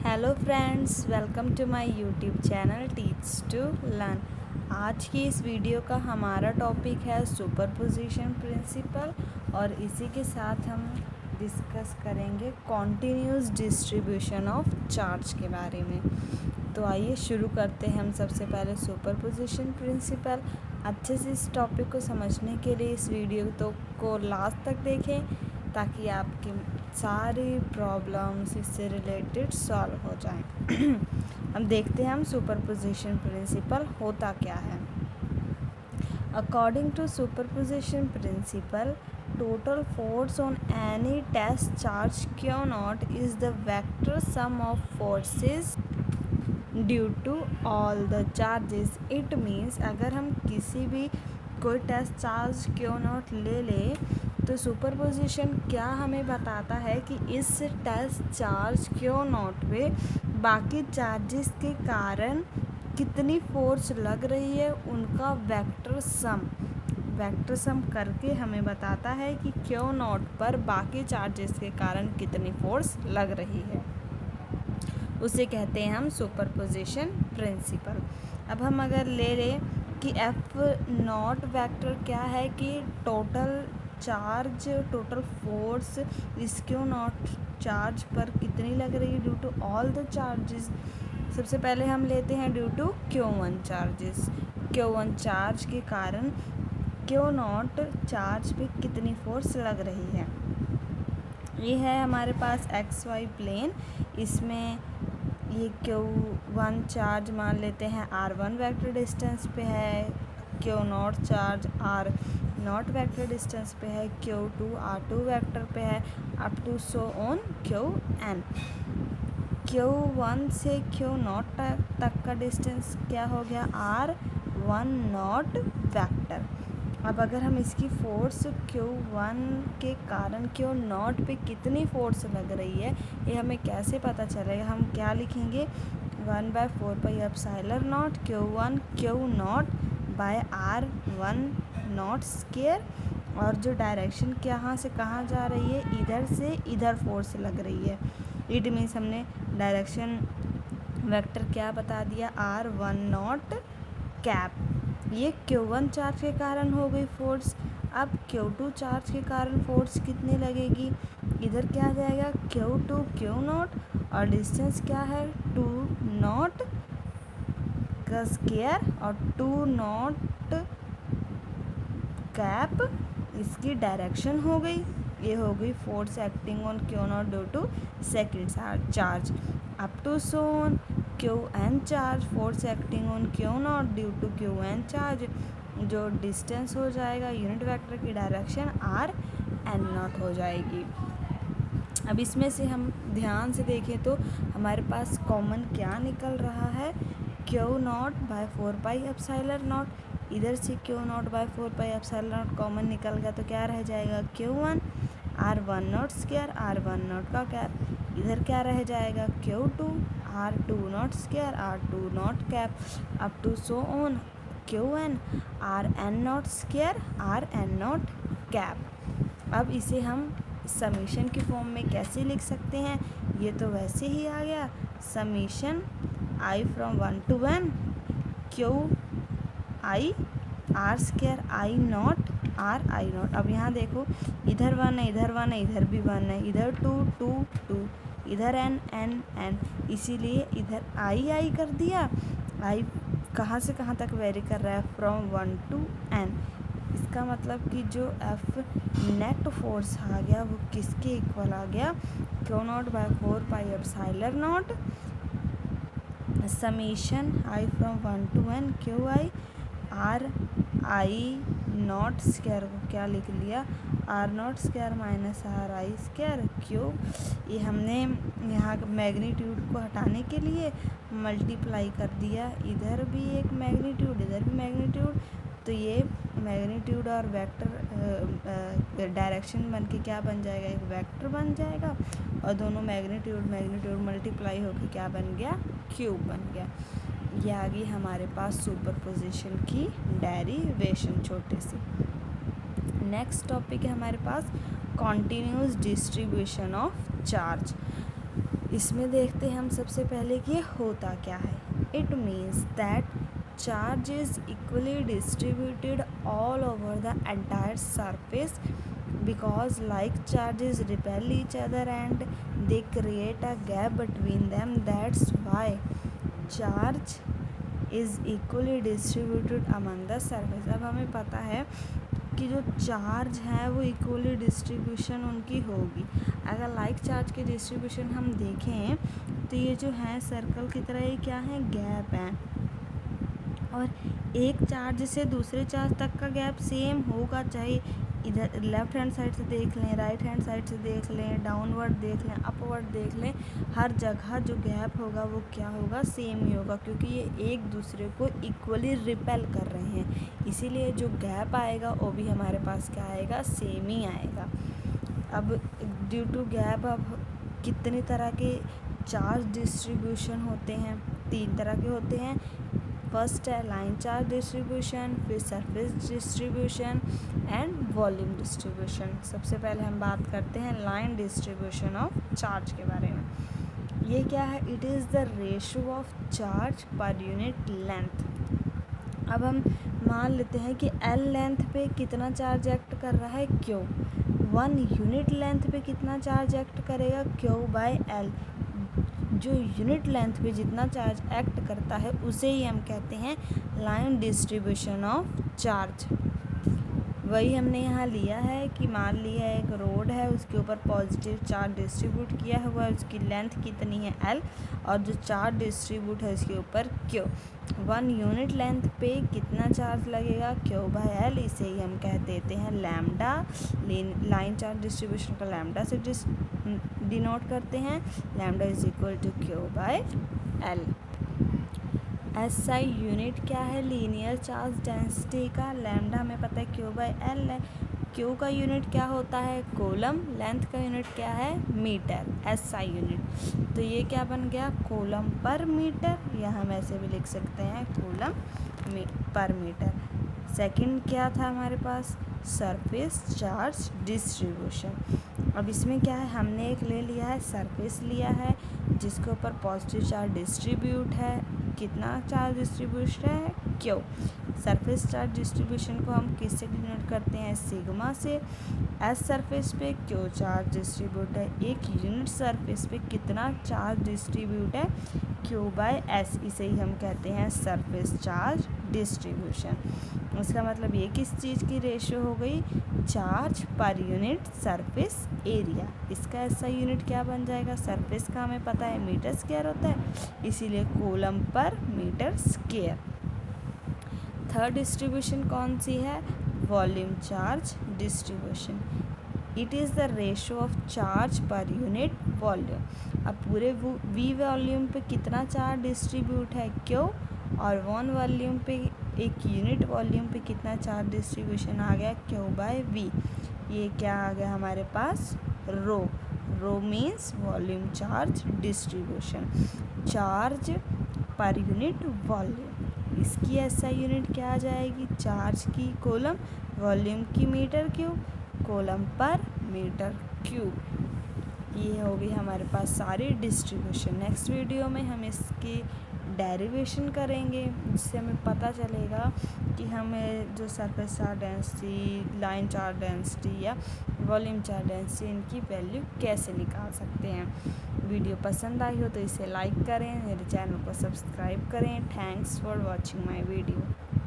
Hello friends, welcome to my YouTube channel teach to learn. आज की इस video का हमारा टॉपिक है सुपरपोजिशन प्रिंसिपल और इसी के साथ हम डिस्कस करेंगे कॉन्टिन्यूस डिस्ट्रीब्यूशन ऑफ चार्ज के बारे में। तो आइए शुरू करते हैं। हम सबसे पहले सुपरपोजिशन प्रिंसिपल। अच्छे से इस टॉपिक को समझने के लिए इस वीडियो को लास्ट तक देखें ताकि आपकी सारी प्रॉब्लम्स इससे रिलेटेड सॉल्व हो जाएं। हम देखते हैं हम सुपरपोजिशन प्रिंसिपल होता क्या है। According to superposition principle, total force on any test charge Q naught is the vector sum of forces due to all the charges. It means अगर हम किसी भी कोई टेस्ट चार्ज Q naught ले लें तो सुपरपोजिशन क्या हमें बताता है कि इस टेस्ट चार्ज Q naught पे बाकी चार्जेस के कारण कितनी फोर्स लग रही है, उनका वेक्टर सम करके हमें बताता है कि Q naught पर बाकी चार्जेस के कारण कितनी फोर्स लग रही है। उसे कहते हैं हम सुपरपोजिशन प्रिंसिपल। अब हम अगर ले लें कि एफ नॉट वेक्टर क्या है कि टोटल चार्ज, टोटल फोर्स इस Q नॉट चार्ज पर कितनी लग रही है due to all the charges. सबसे पहले हम लेते हैं due to Q1 charges. Q1 charge के कारण Q नॉट चार्ज पे कितनी फोर्स लग रही है। ये है हमारे पास XY प्लेन। इसमें ये Q1 चार्ज मान लेते हैं R1 वेक्टर डिस्टेंस पे है, Q not charge R0 vector distance पे है, Q2 R2 वेक्टर पे है, up to so on Qn। Q1 से Q नॉट तक का डिस्टेंस क्या हो गया, R1 नॉट वेक्टर। अब अगर हम इसकी फोर्स Q1 के कारण Q नॉट पे कितनी फोर्स लग रही है ये हमें कैसे पता चलेगा। हम क्या लिखेंगे, 1/4πε0 Q1 Q not by R1 not square. और जो डायरेक्शन कहाँ से कहाँ जा रही है, इधर से इधर फोर्स लग रही है। इट मीन्स हमने डायरेक्शन वेक्टर क्या बता दिया, R1 नॉट कैप। ये Q1 चार्ज के कारण हो गई फोर्स। अब Q2 चार्ज के कारण फोर्स कितनी लगेगी, इधर क्या आ जाएगा Q2 Q नॉट और डिस्टेंस क्या है 2 नॉट का स्क्वायर और 2 नॉट कैप इसकी डायरेक्शन हो गई। ये हो गई force acting on Q not due to second charge. Up to so on Qn charge, force acting on Q not due to Qn charge, जो डिस्टेंस हो जाएगा यूनिट वेक्टर की डायरेक्शन Rn नॉट हो जाएगी। अब इसमें से हम ध्यान से देखें तो हमारे पास कॉमन क्या निकल रहा है, Q नॉट बाय 4πε0। इधर से Q नॉट बाय 4πε0 कॉमन निकल गया तो क्या रह जाएगा Q1 R1 not square, R1 not का कैप। इधर क्या रह जाएगा Q2 R2 not square, R2 not cap, up to so on Qn Rn not square, Rn not cap. अब इसे हम समीशन की फॉर्म में कैसे लिख सकते हैं, ये तो वैसे ही आ गया, summation I from 1 to n Q I R square I not R I not. अब यहाँ देखो इधर 1 है, इधर 1 है, इधर भी 1 है, इधर 2 2 2, इधर n n n, इसीलिए इधर I कर दिया। I कहाँ से कहाँ तक वेरी कर रहा है, फ्रॉम 1 to n। इसका मतलब कि जो F नेट फोर्स आ गया वो किसके इक्वल आ गया, Q not by 4πε0 summation I from 1 to n Qi R I not square को क्या लिख लिया, R not square minus R I square cube. ये हमने यहाँ मैग्नीट्यूड को हटाने के लिए मल्टीप्लाई कर दिया, इधर भी एक मैग्नीट्यूड इधर भी मैग्नीट्यूड, तो ये मैग्नीट्यूड और वेक्टर डायरेक्शन बन के क्या बन जाएगा, एक वेक्टर बन जाएगा। और दोनों मैग्नीट्यूड मल्टीप्लाई होकर क्या बन गया, क्यूब बन गया। ये आ गई हमारे पास सुपरपोजिशन की डेरिवेशन छोटे से। नेक्स्ट टॉपिक है हमारे पास कॉन्टिन्यूस डिस्ट्रीब्यूशन ऑफ चार्ज। इसमें देखते हैं हम सबसे पहले कि ये होता क्या है। It means that charge is equally distributed all over the entire surface because like charges repel each other and they create a gap between them. That's why charge is equally distributed among the surface. अब हमें पता है कि जो charge है वो equally distribution उनकी होगी। अगर लाइक चार्ज की डिस्ट्रीब्यूशन हम देखें तो ये जो है सर्कल की तरह ये क्या है, गैप है, और एक चार्ज से दूसरे चार्ज तक का गैप सेम होगा, चाहे इधर लेफ़्ट हैंड साइड से देख लें, राइट हैंड साइड से देख लें, डाउनवर्ड देख लें, अपवर्ड देख लें, हर जगह जो गैप होगा वो क्या होगा, सेम ही होगा, क्योंकि ये एक दूसरे को इक्वली रिपेल कर रहे हैं। इसीलिए जो गैप आएगा वो भी हमारे पास क्या आएगा, सेम ही आएगा। अब ड्यू टू गैप अब कितनी तरह के चार्ज डिस्ट्रीब्यूशन होते हैं, 3 तरह के होते हैं। फर्स्ट है लाइन चार्ज डिस्ट्रीब्यूशन, फिर surface distribution and volume distribution. सबसे पहले हम बात करते हैं लाइन डिस्ट्रीब्यूशन ऑफ चार्ज के बारे में। ये क्या है, it is the ratio of charge per unit length. अब हम मान लेते हैं कि एल लेंथ पे कितना चार्ज एक्ट कर रहा है, क्यू। 1 यूनिट लेंथ पे कितना चार्ज एक्ट करेगा, क्यू बाय एल। जो यूनिट लेंथ पे जितना चार्ज एक्ट करता है उसे ही हम कहते हैं लाइन डिस्ट्रीब्यूशन ऑफ चार्ज। वही हमने यहाँ लिया है कि मान लिया है एक रोड है, उसके ऊपर पॉजिटिव चार्ज डिस्ट्रीब्यूट किया हुआ है, उसकी लेंथ कितनी है एल, और जो चार्ज डिस्ट्रीब्यूट है उसके ऊपर क्यू। 1 यूनिट लेंथ पे कितना चार्ज लगेगा, क्यू बाय एल, इसे ही हम कह देते हैं लैम्डा। लाइन चार्ज डिस्ट्रीब्यूशन का लैम्डा से डिनोट करते हैं, lambda is equal to Q by L. SI unit क्या है, लीनियर चार्ज डेंसिटी का, लैम्डा हमें पता है क्यू बाय एल है। क्यू का यूनिट क्या होता है, कूलम, लेंथ का यूनिट क्या है, मीटर, एसआई यूनिट। तो ये क्या बन गया, कूलम पर मीटर, या हम ऐसे भी लिख सकते हैं कूलम पर मीटर। सेकंड क्या था हमारे पास, सरफेस चार्ज डिस्ट्रीब्यूशन। अब इसमें क्या है, हमने एक ले लिया है सरफेस लिया है जिसके ऊपर पॉजिटिव चार्ज डिस्ट्रीब्यूट है, कितना चार्ज डिस्ट्रीब्यूशन है, क्यू। सरफेस चार्ज डिस्ट्रीब्यूशन को हम किससे डिनोट करते हैं, सिग्मा से। एस सरफेस पे क्यू चार्ज डिस्ट्रीब्यूट है, एक यूनिट सरफेस पे कितना चार्ज डिस्ट्रीब्यूट है, क्यू बाय एस, इसे ही हम कहते हैं सरफेस चार्ज डिस्ट्रीब्यूशन। इसका मतलब ये किस चीज़ की रेशियो हो गई, charge per unit surface area. इसका ऐसा यूनिट क्या बन जाएगा, सरफेस का हमें पता है मीटर स्क्वायर होता है, इसीलिए coulomb per metre square. Third distribution कौन सी है, volume charge distribution. It is the ratio of charge per unit volume. अब पूरे वी वॉल्यूम पे कितना चार्ज डिस्ट्रीब्यूट है, क्यू, और 1 वॉल्यूम पे, एक यूनिट वॉल्यूम पे कितना चार्ज डिस्ट्रीब्यूशन आ गया, क्यू बाय वी। ये क्या आ गया हमारे पास, rho. Rho means volume charge distribution, charge per unit volume. इसकी ऐसा यूनिट क्या आ जाएगी, चार्ज की कूलम, वॉल्यूम की metre cube, coulomb per metre cube. ये हो गई हमारे पास सारी डिस्ट्रीब्यूशन। नेक्स्ट वीडियो में हम इसकी डेरिवेशन करेंगे, जिससे हमें पता चलेगा कि हमें जो surface charge density, line charge density या वॉल्यूम चार्ज डेंसिटी, इनकी वैल्यू कैसे निकाल सकते हैं। वीडियो पसंद आई हो तो इसे लाइक करें, मेरे चैनल को सब्सक्राइब करें। Thanks for watching my video.